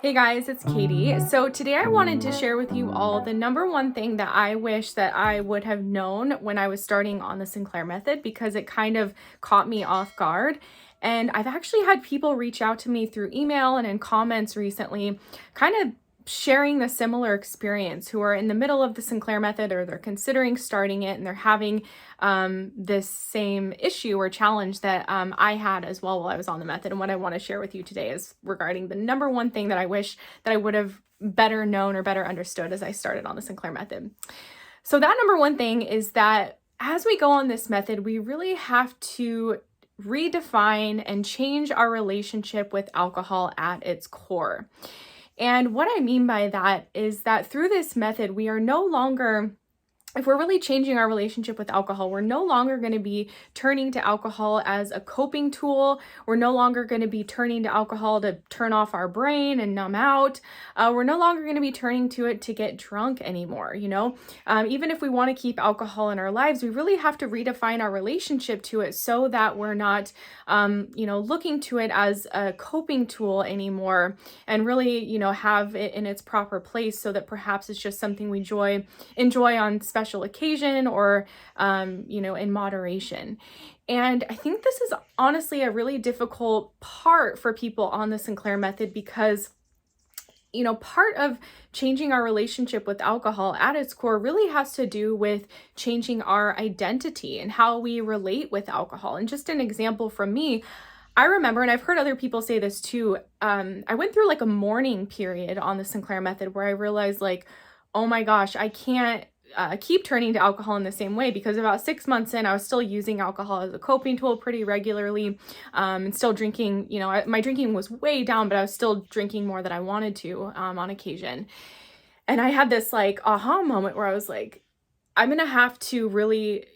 Hey guys, it's Katie. So today I wanted to share with you all the number one thing that I wish that I would have known when I was starting on the Sinclair Method, because it kind of caught me off guard. And I've actually had people reach out to me through email and in comments recently, kind of sharing the similar experience, who are in the middle of the Sinclair Method or they're considering starting it, and they're having this same issue or challenge that I had as well while I was on the method. And what I want to share with you today is regarding the number one thing that I wish that I would have better known or better understood as I started on the Sinclair Method. So that number one thing is that as we go on this method, we really have to redefine and change our relationship with alcohol at its core. And what I mean by that is that through this method, we are no longer, if we're really changing our relationship with alcohol, we're no longer going to be turning to alcohol as a coping tool. We're no longer going to be turning to alcohol to turn off our brain and numb out. We're no longer going to be turning to it to get drunk anymore. Even if we want to keep alcohol in our lives, we really have to redefine our relationship to it so that we're not, looking to it as a coping tool anymore, and really, have it in its proper place, so that perhaps it's just something we enjoy on special occasion or, in moderation. And I think this is honestly a really difficult part for people on the Sinclair Method, because part of changing our relationship with alcohol at its core really has to do with changing our identity and how we relate with alcohol. And just an example from me, I remember, and I've heard other people say this too, I went through like a mourning period on the Sinclair Method where I realized, like, oh my gosh, I can't keep turning to alcohol in the same way, because about 6 months in, I was still using alcohol as a coping tool pretty regularly, and still drinking. My drinking was way down, but I was still drinking more than I wanted to on occasion. And I had this like aha moment where I was like, I'm gonna have to really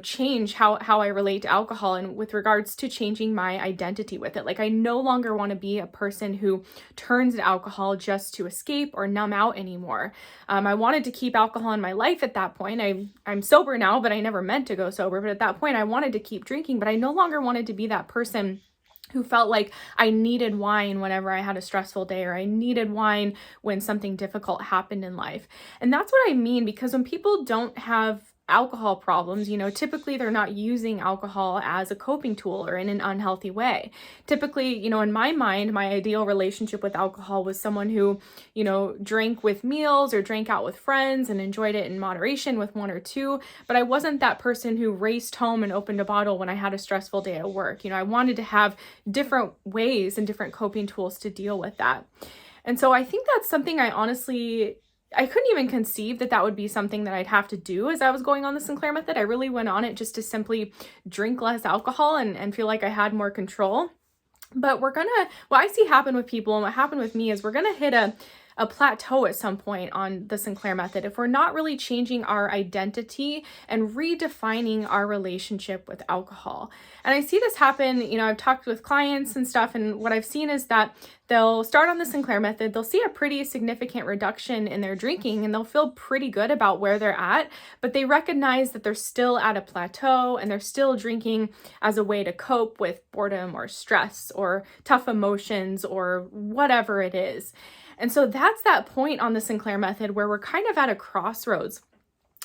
change how I relate to alcohol, and with regards to changing my identity with it. Like, I no longer want to be a person who turns to alcohol just to escape or numb out anymore. I wanted to keep alcohol in my life at that point. I'm sober now, but I never meant to go sober. But at that point, I wanted to keep drinking, but I no longer wanted to be that person who felt like I needed wine whenever I had a stressful day, or I needed wine when something difficult happened in life. And that's what I mean, because when people don't have alcohol problems, typically they're not using alcohol as a coping tool or in an unhealthy way. Typically, in my mind, my ideal relationship with alcohol was someone who, drank with meals or drank out with friends and enjoyed it in moderation with one or two. But I wasn't that person who raced home and opened a bottle when I had a stressful day at work. I wanted to have different ways and different coping tools to deal with that. And so I think that's something I couldn't even conceive that would be something that I'd have to do as I was going on the Sinclair Method. I really went on it just to simply drink less alcohol and feel like I had more control. But what I see happen with people, and what happened with me, is we're gonna hit a plateau at some point on the Sinclair Method if we're not really changing our identity and redefining our relationship with alcohol. And I see this happen, I've talked with clients and stuff, and what I've seen is that they'll start on the Sinclair Method, they'll see a pretty significant reduction in their drinking, and they'll feel pretty good about where they're at, but they recognize that they're still at a plateau, and they're still drinking as a way to cope with boredom or stress or tough emotions or whatever it is. And so that's that point on the Sinclair Method where we're kind of at a crossroads.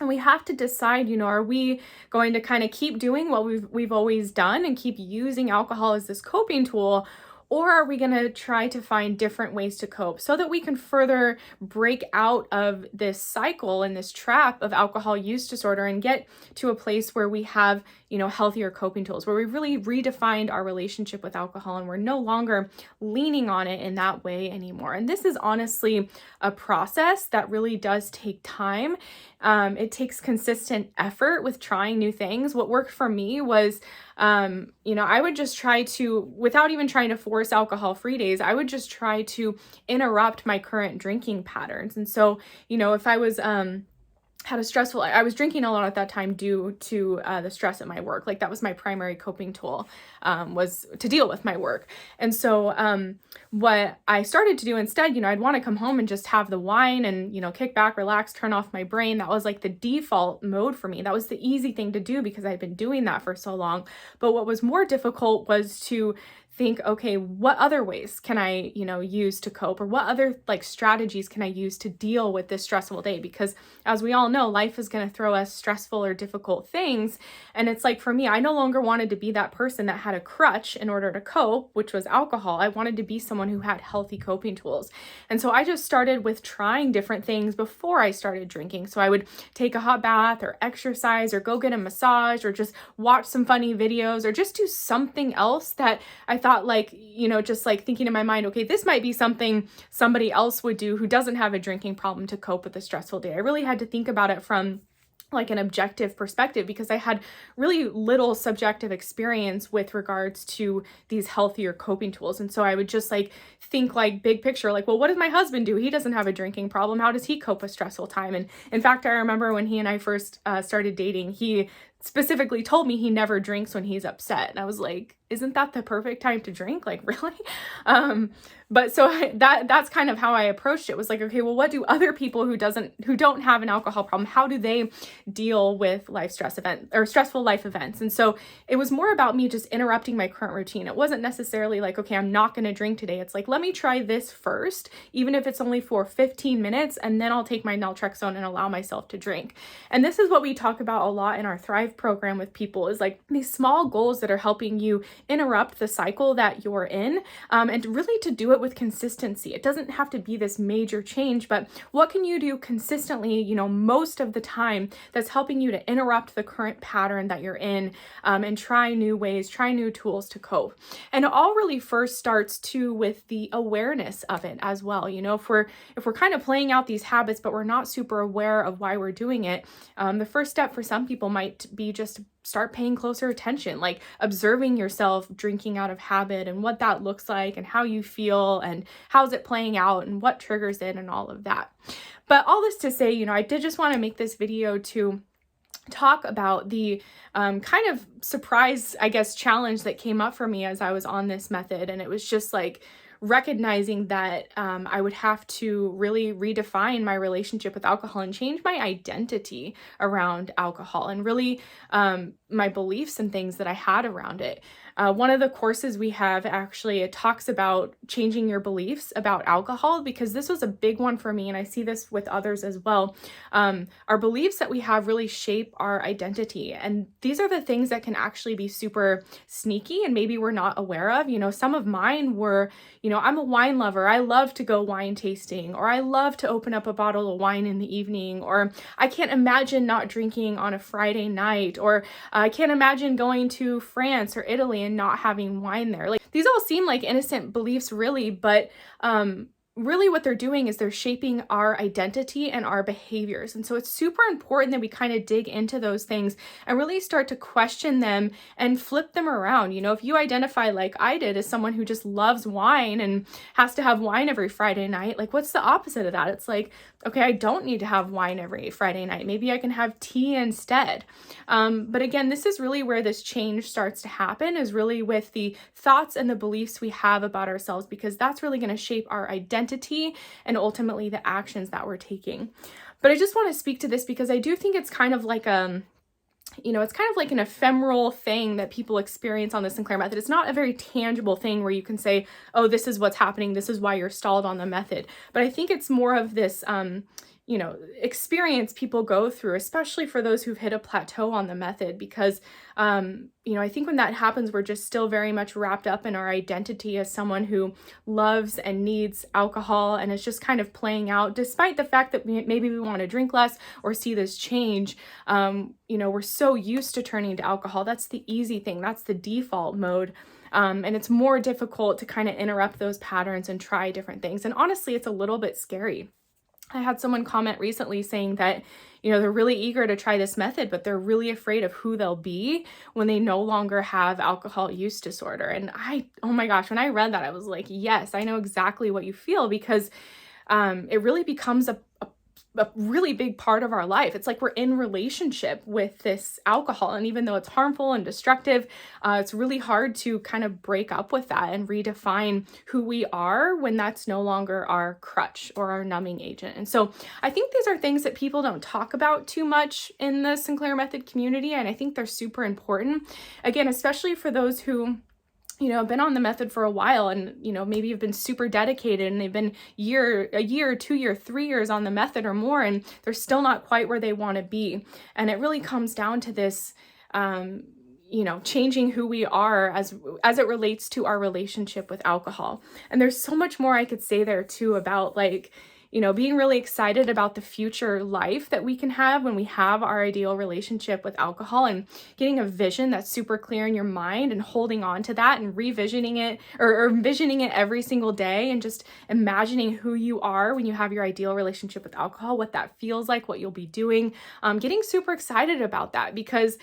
And we have to decide, are we going to kind of keep doing what we've always done and keep using alcohol as this coping tool, or are we going to try to find different ways to cope so that we can further break out of this cycle and this trap of alcohol use disorder and get to a place where we have, healthier coping tools, where we really redefined our relationship with alcohol and we're no longer leaning on it in that way anymore. And this is honestly a process that really does take time. It takes consistent effort with trying new things. What worked for me was, I would just try to, without even trying to force alcohol-free days, I would just try to interrupt my current drinking patterns. And so, if I was had a stressful, I was drinking a lot at that time due to the stress at my work. Like that was my primary coping tool, was to deal with my work. And so what I started to do instead, I'd want to come home and just have the wine and, kick back, relax, turn off my brain. That was like the default mode for me. That was the easy thing to do because I'd been doing that for so long. But what was more difficult was to think, okay, what other ways can I, use to cope, or what other like strategies can I use to deal with this stressful day? Because as we all know, life is going to throw us stressful or difficult things. And it's like, for me, I no longer wanted to be that person that had a crutch in order to cope, which was alcohol. I wanted to be someone who had healthy coping tools. And so I just started with trying different things before I started drinking. So I would take a hot bath or exercise or go get a massage or just watch some funny videos or just do something else that I thought, like, just like thinking in my mind, okay, this might be something somebody else would do who doesn't have a drinking problem to cope with a stressful day. I really had to think about it from like an objective perspective because I had really little subjective experience with regards to these healthier coping tools. And so I would just like think like big picture, like, well, what does my husband do? He doesn't have a drinking problem. How does he cope with stressful time? And in fact, I remember when he and I first started dating, he specifically told me he never drinks when he's upset. And I was like, isn't that the perfect time to drink? Like, really? But so that's kind of how I approached it, was like, okay, well, what do other people who don't have an alcohol problem, how do they deal with life stress event or stressful life events? And so it was more about me just interrupting my current routine. It wasn't necessarily like, okay, I'm not going to drink today. It's like, let me try this first, even if it's only for 15 minutes, and then I'll take my naltrexone and allow myself to drink. And this is what we talk about a lot in our Thrive program with people, is like these small goals that are helping you interrupt the cycle that you're in, and really to do it with consistency. It doesn't have to be this major change, but what can you do consistently, most of the time, that's helping you to interrupt the current pattern that you're in, and try new ways, try new tools to cope. And it all really first starts too with the awareness of it as well. If we're kind of playing out these habits, but we're not super aware of why we're doing it, the first step for some people might be just start paying closer attention, like observing yourself drinking out of habit and what that looks like and how you feel and how's it playing out and what triggers it and all of that. But all this to say, I did just want to make this video to talk about the kind of surprise, I guess, challenge that came up for me as I was on this method. And it was just like recognizing that I would have to really redefine my relationship with alcohol and change my identity around alcohol and really my beliefs and things that I had around it. One of the courses we have, actually, it talks about changing your beliefs about alcohol, because this was a big one for me, and I see this with others as well. Our beliefs that we have really shape our identity, and these are the things that can actually be super sneaky and maybe we're not aware of. Some of mine were, I'm a wine lover. I love to go wine tasting, or I love to open up a bottle of wine in the evening, or I can't imagine not drinking on a Friday night, or I can't imagine going to France or Italy and not having wine there. Like, these all seem like innocent beliefs, really, but really what they're doing is they're shaping our identity and our behaviors. And so it's super important that we kind of dig into those things and really start to question them and flip them around. If you identify, like I did, as someone who just loves wine and has to have wine every Friday night, like, what's the opposite of that? It's like, okay, I don't need to have wine every Friday night. Maybe I can have tea instead. But again, this is really where this change starts to happen, is really with the thoughts and the beliefs we have about ourselves, because that's really going to shape our identity and ultimately the actions that we're taking. But I just want to speak to this because I do think it's kind of like it's kind of like an ephemeral thing that people experience on the Sinclair Method. It's not a very tangible thing where you can say, oh, this is what's happening, this is why you're stalled on the method. But I think it's more of this experience people go through, especially for those who've hit a plateau on the method, because I think when that happens, we're just still very much wrapped up in our identity as someone who loves and needs alcohol, and it's just kind of playing out, despite the fact that maybe we want to drink less or see this change. We're so used to turning to alcohol. That's the easy thing. That's the default mode. And it's more difficult to kind of interrupt those patterns and try different things. And honestly, it's a little bit scary. I had someone comment recently saying that, they're really eager to try this method, but they're really afraid of who they'll be when they no longer have alcohol use disorder. And oh my gosh, when I read that, I was like, yes, I know exactly what you feel, because it really becomes a really big part of our life. It's like we're in relationship with this alcohol. And even though it's harmful and destructive, it's really hard to kind of break up with that and redefine who we are when that's no longer our crutch or our numbing agent. And so I think these are things that people don't talk about too much in the Sinclair Method community. And I think they're super important. Again, especially for those who been on the method for a while and, maybe you've been super dedicated and they've been a year, 2 year, 3 years on the method or more, and they're still not quite where they want to be. And it really comes down to this, changing who we are as it relates to our relationship with alcohol. And there's so much more I could say there too about being really excited about the future life that we can have when we have our ideal relationship with alcohol, and getting a vision that's super clear in your mind and holding on to that and revisioning it or envisioning it every single day, and just imagining who you are when you have your ideal relationship with alcohol, what that feels like, what you'll be doing. Getting super excited about that because,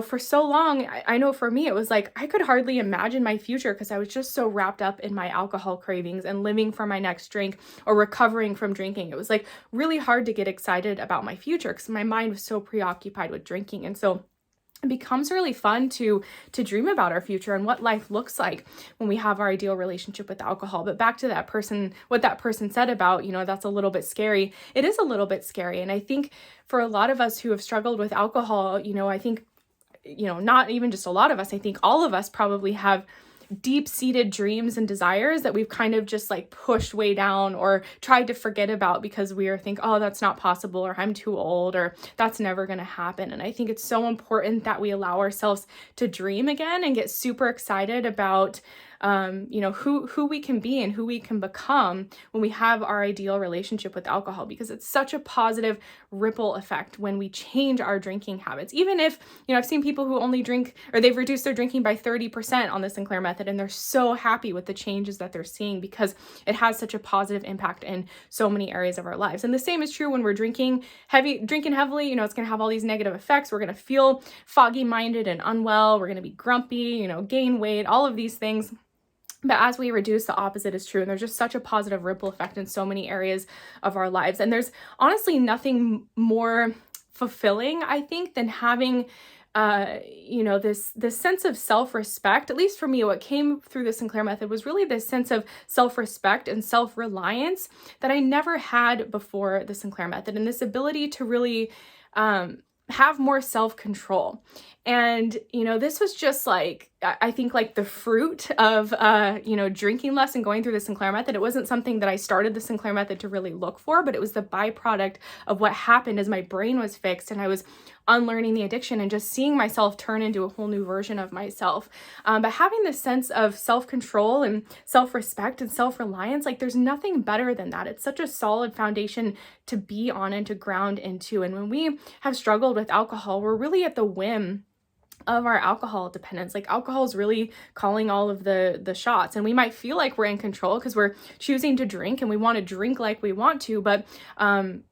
for so long, I know for me, it was like I could hardly imagine my future because I was just so wrapped up in my alcohol cravings and living for my next drink or recovering from drinking. It was like really hard to get excited about my future because my mind was so preoccupied with drinking. And so it becomes really fun to dream about our future and what life looks like when we have our ideal relationship with alcohol. But back to that person, what that person said about, that's a little bit scary. It is a little bit scary. And I think for a lot of us who have struggled with alcohol, I think, not even just a lot of us, I think all of us probably have deep-seated dreams and desires that we've kind of just like pushed way down or tried to forget about because we think, oh, that's not possible, or I'm too old, or that's never going to happen. And I think it's so important that we allow ourselves to dream again and get super excited about who we can be and who we can become when we have our ideal relationship with alcohol, because it's such a positive ripple effect when we change our drinking habits. Even if, I've seen people who only drink, or they've reduced their drinking by 30% on the Sinclair Method, and they're so happy with the changes that they're seeing because it has such a positive impact in so many areas of our lives. And the same is true when we're drinking heavily, it's going to have all these negative effects. We're going to feel foggy minded and unwell. We're going to be grumpy, gain weight, all of these things. But as we reduce, the opposite is true. And there's just such a positive ripple effect in so many areas of our lives. And there's honestly nothing more fulfilling, I think, than having this sense of self-respect. At least for me, what came through the Sinclair Method was really this sense of self-respect and self-reliance that I never had before the Sinclair Method, and this ability to really have more self-control. And, this was just I think the fruit of, drinking less and going through the Sinclair Method. It wasn't something that I started the Sinclair Method to really look for, but it was the byproduct of what happened as my brain was fixed and I was unlearning the addiction and just seeing myself turn into a whole new version of myself. But having this sense of self-control and self-respect and self-reliance, there's nothing better than that. It's such a solid foundation to be on and to ground into. And when we have struggled with alcohol, we're really at the whim of our alcohol dependence. Alcohol is really calling all of the shots, and we might feel like we're in control because we're choosing to drink and we want to drink like we want to, but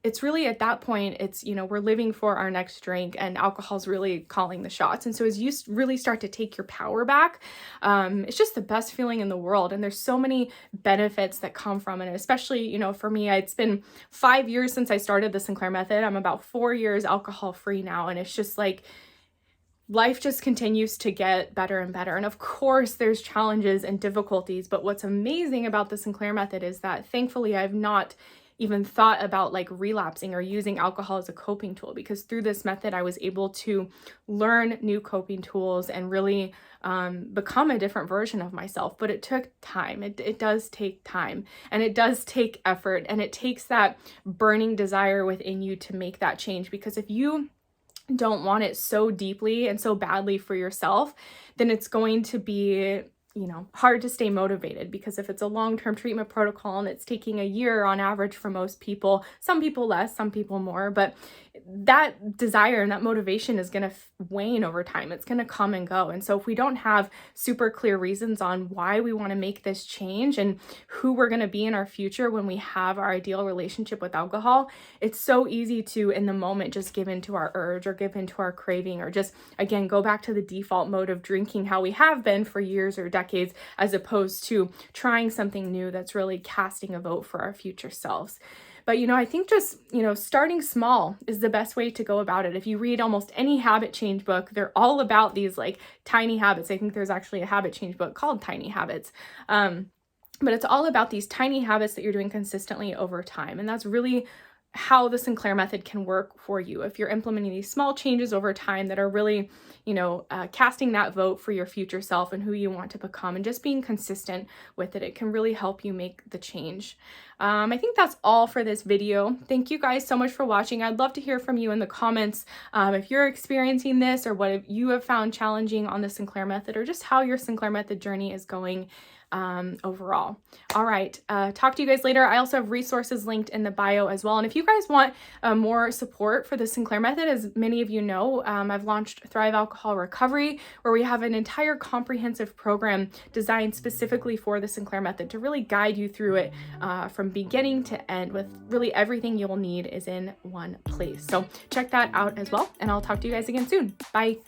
it's really at that point, it's, we're living for our next drink and alcohol is really calling the shots. And so as you really start to take your power back, it's just the best feeling in the world. And there's so many benefits that come from it, especially, for me, it's been 5 years since I started the Sinclair Method. I'm about 4 years alcohol free now. And it's just life just continues to get better and better. And of course, there's challenges and difficulties. But what's amazing about the Sinclair Method is that thankfully I've not even thought about relapsing or using alcohol as a coping tool, because through this method, I was able to learn new coping tools and really become a different version of myself. But it took time. It does take time, and it does take effort, and it takes that burning desire within you to make that change. Because if you don't want it so deeply and so badly for yourself, then it's going to be hard to stay motivated. Because if it's a long-term treatment protocol and it's taking a year on average for most people, some people less, some people more, but that desire and that motivation is going to wane over time. It's going to come and go. And so if we don't have super clear reasons on why we want to make this change and who we're going to be in our future when we have our ideal relationship with alcohol, it's so easy to, in the moment, just give into our urge or give into our craving, or just, again, go back to the default mode of drinking how we have been for years or decades, as opposed to trying something new that's really casting a vote for our future selves. But, I think just, starting small is the best way to go about it. If you read almost any habit change book, they're all about these like tiny habits. I think there's actually a habit change book called Tiny Habits. But it's all about these tiny habits that you're doing consistently over time. And that's really how the Sinclair method can work for you. If you're implementing these small changes over time that are really, casting that vote for your future self and who you want to become, and just being consistent with it, it can really help you make the change. I think that's all for this video. Thank you guys so much for watching. I'd love to hear from you in the comments if you're experiencing this, or what you have found challenging on the Sinclair method, or just how your Sinclair method journey is going overall. All right. Talk to you guys later. I also have resources linked in the bio as well. And if you guys want more support for the Sinclair method, as many of you know, I've launched Thrive Alcohol Recovery, where we have an entire comprehensive program designed specifically for the Sinclair method to really guide you through it from beginning to end, with really everything you'll need is in one place. So check that out as well. And I'll talk to you guys again soon. Bye.